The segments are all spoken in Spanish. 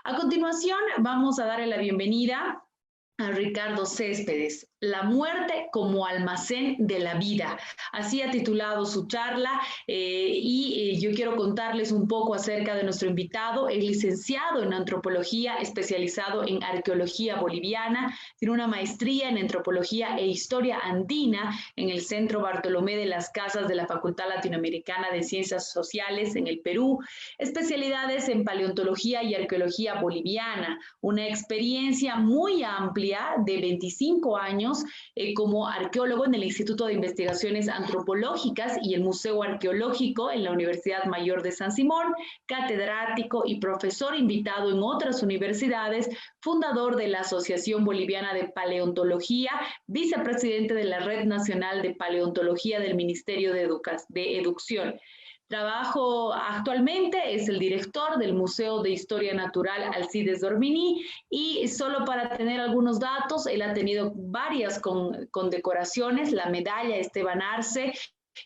A continuación, vamos a darle la bienvenida a Ricardo Céspedes, La muerte como almacén de la vida. Así ha titulado su charla yo quiero contarles un poco acerca de nuestro invitado. Es licenciado en antropología, especializado en arqueología boliviana, tiene una maestría en antropología e historia andina en el Centro Bartolomé de las Casas de la Facultad Latinoamericana de Ciencias Sociales en el Perú, especialidades en paleontología y arqueología boliviana, una experiencia muy amplia de 25 años como arqueólogo en el Instituto de Investigaciones Antropológicas y el Museo Arqueológico en la Universidad Mayor de San Simón, catedrático y profesor invitado en otras universidades, fundador de la Asociación Boliviana de Paleontología, vicepresidente de la Red Nacional de Paleontología del Ministerio de Educación. Trabajo actualmente, es el director del Museo de Historia Natural Alcides Dormini y solo para tener algunos datos, él ha tenido varias condecoraciones, la medalla Esteban Arce,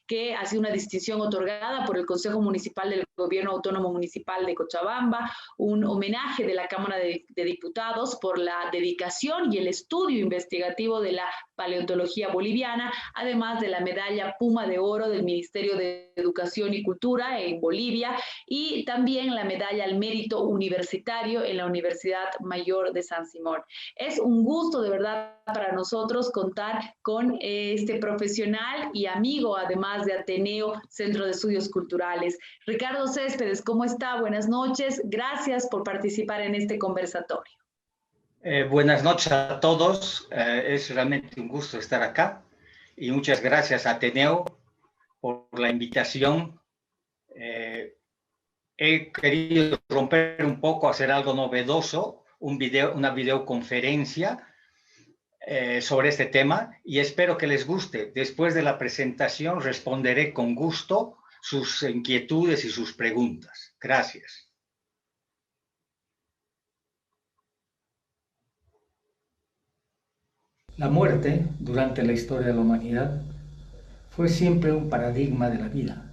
que ha sido una distinción otorgada por el Consejo Municipal del Gobierno Autónomo Municipal de Cochabamba, un homenaje de la Cámara de Diputados por la dedicación y el estudio investigativo de la paleontología boliviana, además de la medalla Puma de Oro del Ministerio de Educación y Cultura en Bolivia y también la medalla al Mérito Universitario en la Universidad Mayor de San Simón. Es un gusto de verdad para nosotros contar con este profesional y amigo, además de Ateneo, Centro de Estudios Culturales. Ricardo Céspedes, ¿cómo está? Buenas noches. Gracias por participar en este conversatorio. Buenas noches a todos. Es realmente un gusto estar acá. Y muchas gracias a Ateneo por la invitación. He querido romper un poco, hacer algo novedoso, una videoconferencia sobre este tema y espero que les guste. Después de la presentación responderé con gusto sus inquietudes y sus preguntas. Gracias. La muerte, durante la historia de la humanidad, fue siempre un paradigma de la vida,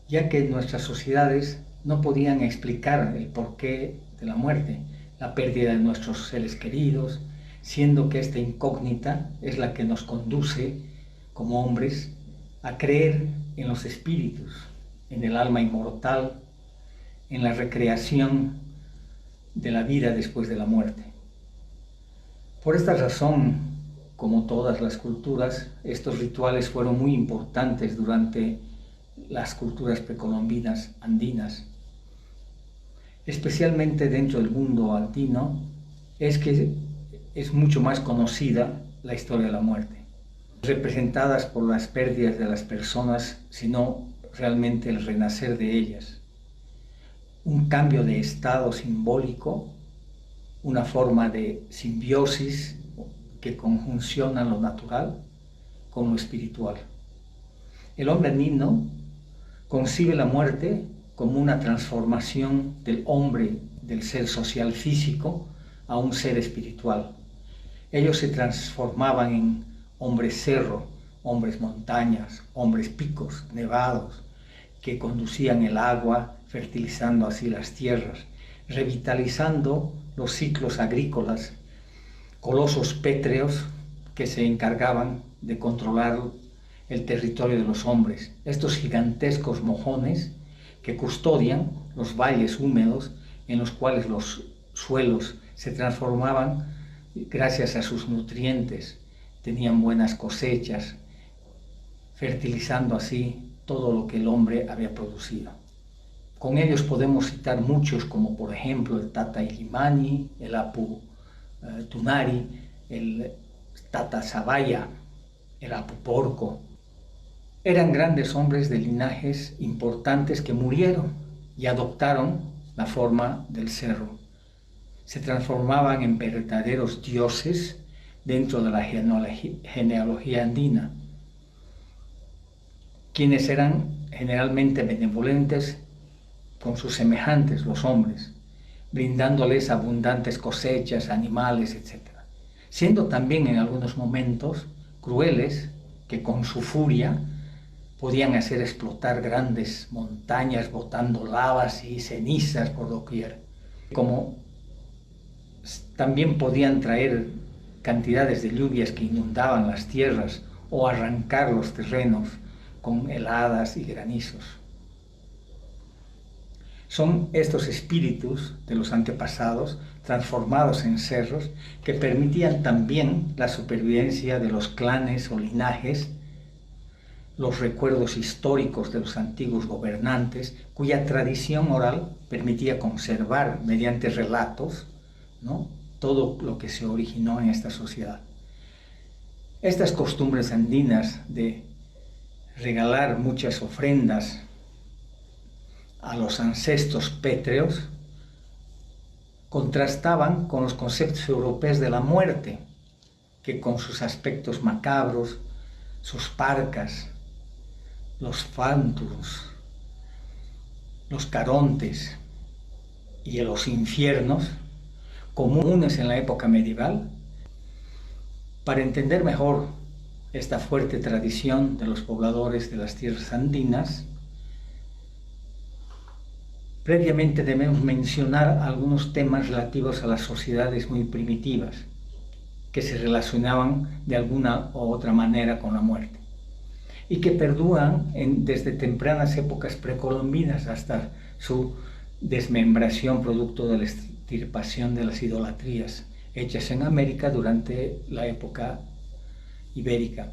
ya que nuestras sociedades no podían explicar el porqué de la muerte, la pérdida de nuestros seres queridos, siendo que esta incógnita es la que nos conduce, como hombres, a creer en los espíritus, en el alma inmortal, en la recreación de la vida después de la muerte. Por esta razón, como todas las culturas, estos rituales fueron muy importantes durante las culturas precolombinas andinas. Especialmente dentro del mundo andino, es mucho más conocida la historia de la muerte, representadas por las pérdidas de las personas, sino realmente el renacer de ellas. Un cambio de estado simbólico, una forma de simbiosis que conjunciona lo natural con lo espiritual. El hombre andino concibe la muerte como una transformación del hombre, del ser social físico, a un ser espiritual. Ellos se transformaban en hombres cerro, hombres montañas, hombres picos, nevados, que conducían el agua, fertilizando así las tierras, revitalizando los ciclos agrícolas, colosos pétreos que se encargaban de controlar el territorio de los hombres. Estos gigantescos mojones que custodian los valles húmedos en los cuales los suelos se transformaban gracias a sus nutrientes, tenían buenas cosechas, fertilizando así todo lo que el hombre había producido. Con ellos podemos citar muchos, como por ejemplo el Tata Illimani, el Apu Tunari, el Tata Sabaya, el Apu Porco. Eran grandes hombres de linajes importantes que murieron y adoptaron la forma del cerro. Se transformaban en verdaderos dioses dentro de la genealogía andina, quienes eran generalmente benevolentes con sus semejantes, los hombres, brindándoles abundantes cosechas, animales, etc. Siendo también en algunos momentos crueles, que con su furia podían hacer explotar grandes montañas, botando lavas y cenizas por doquier. Como también podían traer cantidades de lluvias que inundaban las tierras o arrancar los terrenos con heladas y granizos. Son estos espíritus de los antepasados transformados en cerros que permitían también la supervivencia de los clanes o linajes, los recuerdos históricos de los antiguos gobernantes, cuya tradición oral permitía conservar mediante relatos, ¿no?, todo lo que se originó en esta sociedad. Estas costumbres andinas de regalar muchas ofrendas a los ancestros pétreos contrastaban con los conceptos europeos de la muerte, que con sus aspectos macabros, sus parcas, los fantums, los carontes y los infiernos, comunes en la época medieval. Para entender mejor esta fuerte tradición de los pobladores de las tierras andinas, previamente debemos mencionar algunos temas relativos a las sociedades muy primitivas, que se relacionaban de alguna u otra manera con la muerte, y que perduran desde tempranas épocas precolombinas hasta su desmembración producto de la extirpación de las idolatrías hechas en América durante la época ibérica.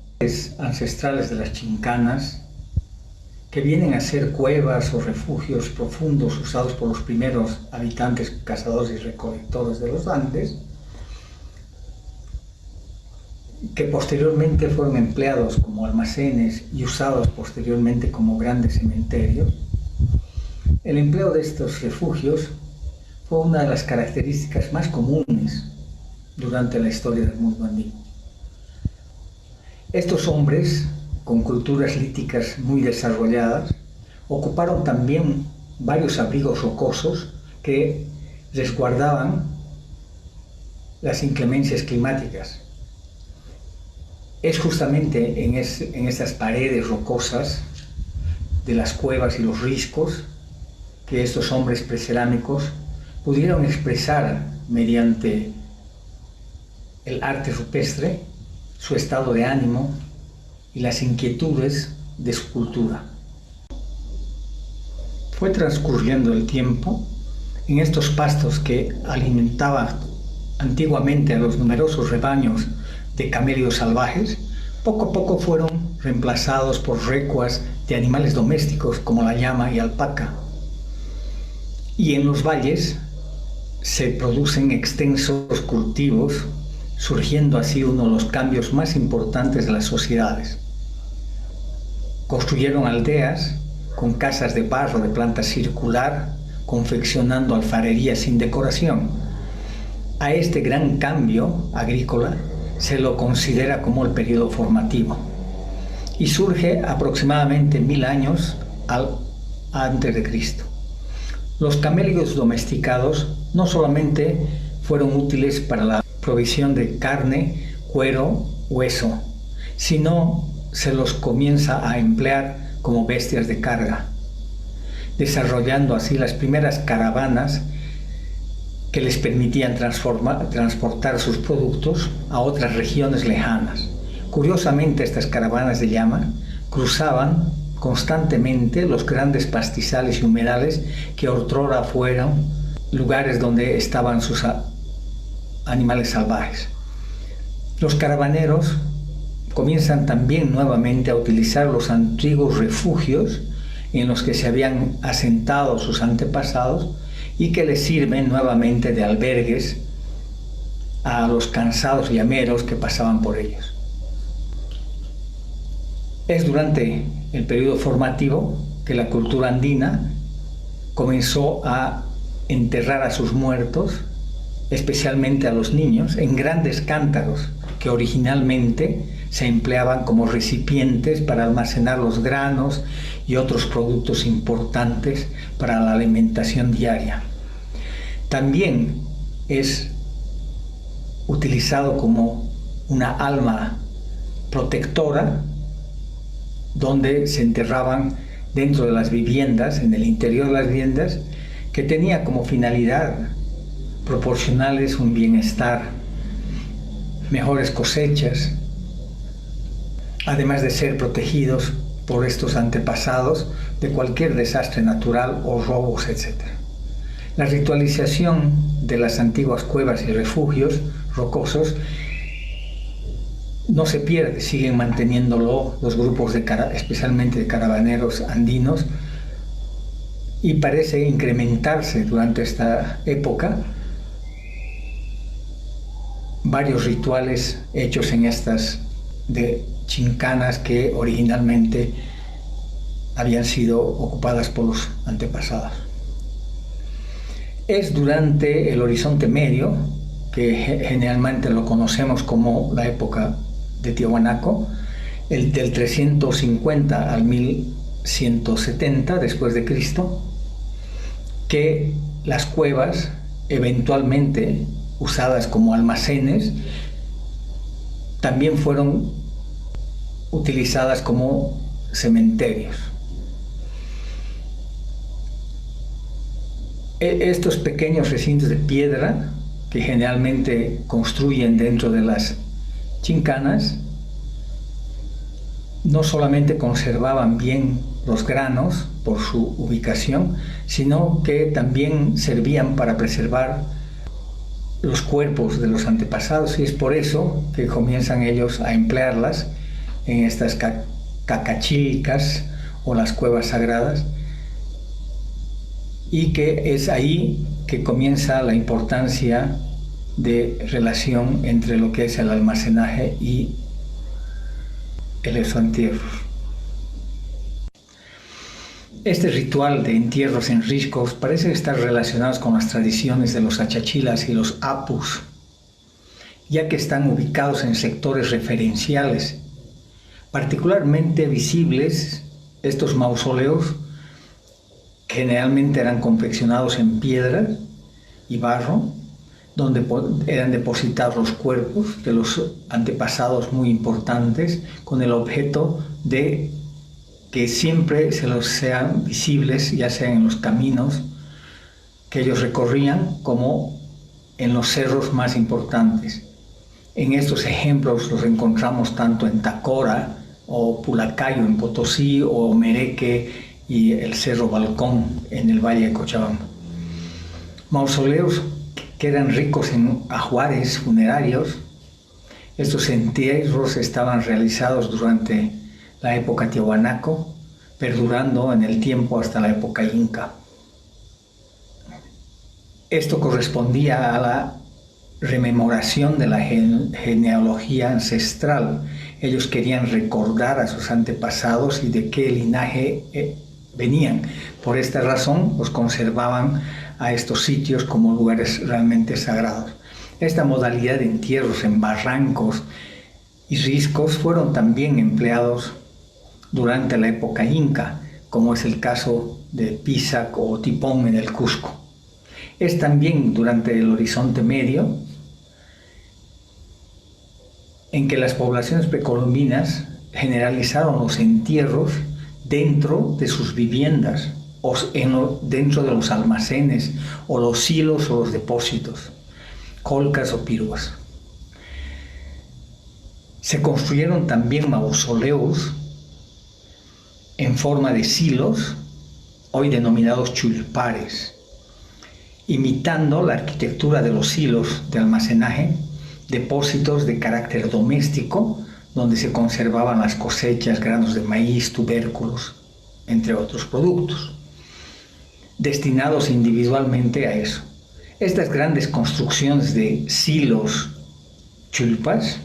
Ancestrales de las chincanas, que vienen a ser cuevas o refugios profundos usados por los primeros habitantes, cazadores y recolectores de los Andes, que posteriormente fueron empleados como almacenes y usados posteriormente como grandes cementerios. El empleo de estos refugios fue una de las características más comunes durante la historia del mundo andino. Estos hombres, con culturas líticas muy desarrolladas, ocuparon también varios abrigos rocosos que resguardaban las inclemencias climáticas. Es justamente en estas paredes rocosas de las cuevas y los riscos que estos hombres precerámicos pudieron expresar mediante el arte rupestre su estado de ánimo y las inquietudes de su cultura. Fue transcurriendo el tiempo en estos pastos que alimentaban antiguamente a los numerosos rebaños de camellos salvajes, poco a poco fueron reemplazados por recuas de animales domésticos como la llama y alpaca. Y en los valles se producen extensos cultivos, surgiendo así uno de los cambios más importantes de las sociedades. Construyeron aldeas con casas de barro de planta circular, confeccionando alfarería sin decoración. A este gran cambio agrícola se lo considera como el periodo formativo y surge aproximadamente 1000 años antes de Cristo. Los camellos domesticados no solamente fueron útiles para la provisión de carne, cuero, hueso, sino se los comienza a emplear como bestias de carga, desarrollando así las primeras caravanas que les permitían transportar sus productos a otras regiones lejanas. Curiosamente, estas caravanas de llama cruzaban constantemente los grandes pastizales y humedales que otrora fueron lugares donde estaban sus animales salvajes. Los caravaneros comienzan también nuevamente a utilizar los antiguos refugios en los que se habían asentado sus antepasados y que les sirven nuevamente de albergues a los cansados llameros que pasaban por ellos. Es durante el periodo formativo que la cultura andina comenzó a enterrar a sus muertos, especialmente a los niños, en grandes cántaros que originalmente se empleaban como recipientes para almacenar los granos y otros productos importantes para la alimentación diaria. También es utilizado como una alma protectora, donde se enterraban dentro de las viviendas, en el interior de las viviendas, que tenía como finalidad proporcionarles un bienestar, mejores cosechas, además de ser protegidos por estos antepasados de cualquier desastre natural o robos, etc. La ritualización de las antiguas cuevas y refugios rocosos no se pierde, siguen manteniéndolo los grupos especialmente de caravaneros andinos, y parece incrementarse durante esta época varios rituales hechos en estas de chincanas que originalmente habían sido ocupadas por los antepasados. Es durante el Horizonte Medio, que generalmente lo conocemos como la época de Tiahuanaco, del 350 al 1170 después de Cristo, que las cuevas, eventualmente usadas como almacenes, también fueron utilizadas como cementerios. Estos pequeños recintos de piedra que generalmente construyen dentro de las chincanas no solamente conservaban bien los granos por su ubicación, sino que también servían para preservar los cuerpos de los antepasados, y es por eso que comienzan ellos a emplearlas en estas cacachilcas o las cuevas sagradas, y que es ahí que comienza la importancia de relación entre lo que es el almacenaje y el entierro. Este ritual de entierros en riscos parece estar relacionado con las tradiciones de los achachilas y los apus, ya que están ubicados en sectores referenciales. Particularmente visibles estos mausoleos, generalmente eran confeccionados en piedra y barro, donde eran depositados los cuerpos de los antepasados muy importantes, con el objeto de que siempre se los sean visibles, ya sea en los caminos que ellos recorrían, como en los cerros más importantes. En estos ejemplos los encontramos tanto en Tacora o Pulacayo en Potosí, o Mereque y el Cerro Balcón en el Valle de Cochabamba. Mausoleos que eran ricos en ajuares funerarios. Estos entierros estaban realizados durante la época Tiahuanaco, perdurando en el tiempo hasta la época Inca. Esto correspondía a la rememoración de la genealogía ancestral. Ellos querían recordar a sus antepasados y de qué linaje venían. Por esta razón los conservaban a estos sitios como lugares realmente sagrados. Esta modalidad de entierros en barrancos y riscos fueron también empleados durante la época inca, como es el caso de Pisac o Tipón en el Cusco. Es también durante el Horizonte Medio en que las poblaciones precolombinas generalizaron los entierros dentro de sus viviendas, o dentro de los almacenes, o los silos o los depósitos, colcas o piruas. Se construyeron también mausoleos en forma de silos, hoy denominados chulpares, imitando la arquitectura de los silos de almacenaje, depósitos de carácter doméstico, donde se conservaban las cosechas, granos de maíz, tubérculos, entre otros productos, destinados individualmente a eso. Estas grandes construcciones de silos, chulpas,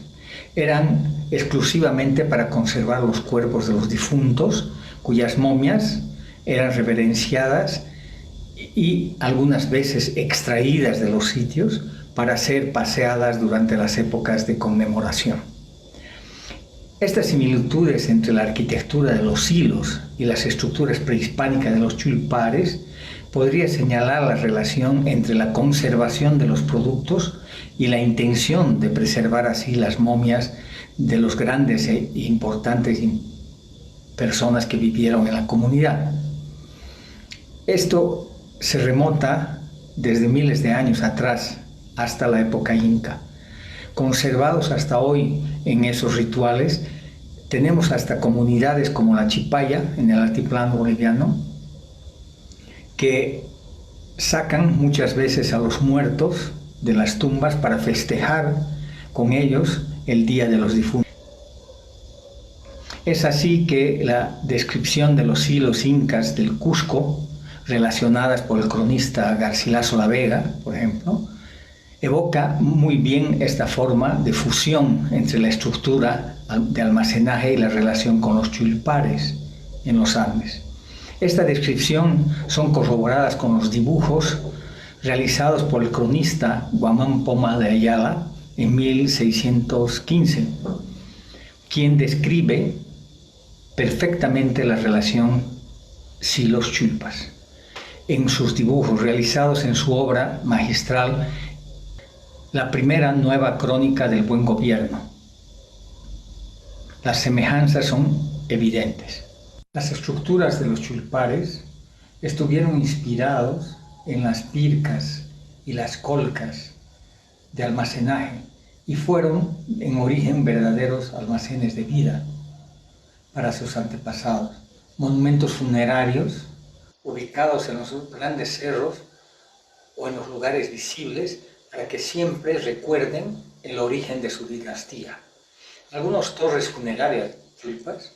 eran exclusivamente para conservar los cuerpos de los difuntos, cuyas momias eran reverenciadas y algunas veces extraídas de los sitios para ser paseadas durante las épocas de conmemoración. Estas similitudes entre la arquitectura de los silos y las estructuras prehispánicas de los chulpares podría señalar la relación entre la conservación de los productos y la intención de preservar así las momias de los grandes e importantes personas que vivieron en la comunidad. Esto se remota desde miles de años atrás hasta la época inca, conservados hasta hoy en esos rituales. Tenemos hasta comunidades como la Chipaya, en el altiplano boliviano, que sacan muchas veces a los muertos de las tumbas para festejar con ellos el Día de los Difuntos. Es así que la descripción de los silos incas del Cusco, relacionadas por el cronista Garcilaso la Vega, por ejemplo, evoca muy bien esta forma de fusión entre la estructura de almacenaje y la relación con los chulpares en los Andes. Esta descripción son corroboradas con los dibujos realizados por el cronista Guamán Poma de Ayala en 1615, quien describe perfectamente la relación silos-chulpas en sus dibujos realizados en su obra magistral, la primera nueva crónica del buen gobierno. Las semejanzas son evidentes. Las estructuras de los chulpares estuvieron inspirados en las pircas y las colcas de almacenaje y fueron en origen verdaderos almacenes de vida para sus antepasados, monumentos funerarios ubicados en los grandes cerros o en los lugares visibles para que siempre recuerden el origen de su dinastía. Algunas torres funerarias chulpas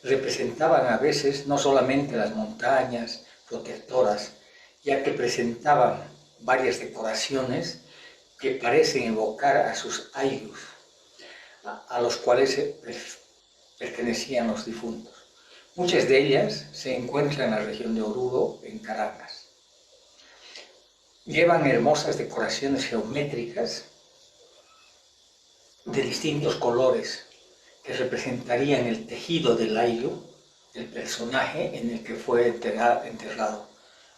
representaban a veces no solamente las montañas protectoras, ya que presentaban varias decoraciones que parecen evocar a sus ayllus, a los cuales pertenecían los difuntos. Muchas de ellas se encuentran en la región de Oruro, en Caracas. Llevan hermosas decoraciones geométricas de distintos colores que representarían el tejido del ayllu, el personaje en el que fue enterrado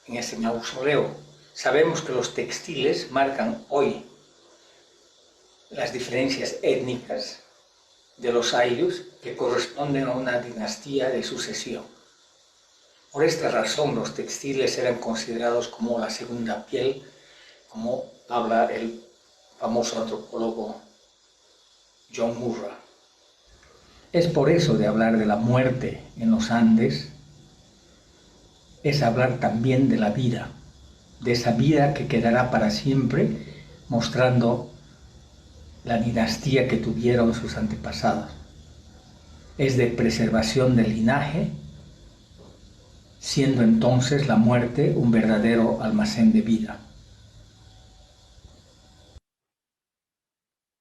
en ese mausoleo. Sabemos que los textiles marcan hoy las diferencias étnicas de los ayllus que corresponden a una dinastía de sucesión. Por esta razón los textiles eran considerados como la segunda piel, como habla el famoso antropólogo John Murray. Es por eso de hablar de la muerte en los Andes, es hablar también de la vida, de esa vida que quedará para siempre, mostrando la dinastía que tuvieron sus antepasados. Es de preservación del linaje, siendo entonces la muerte un verdadero almacén de vida.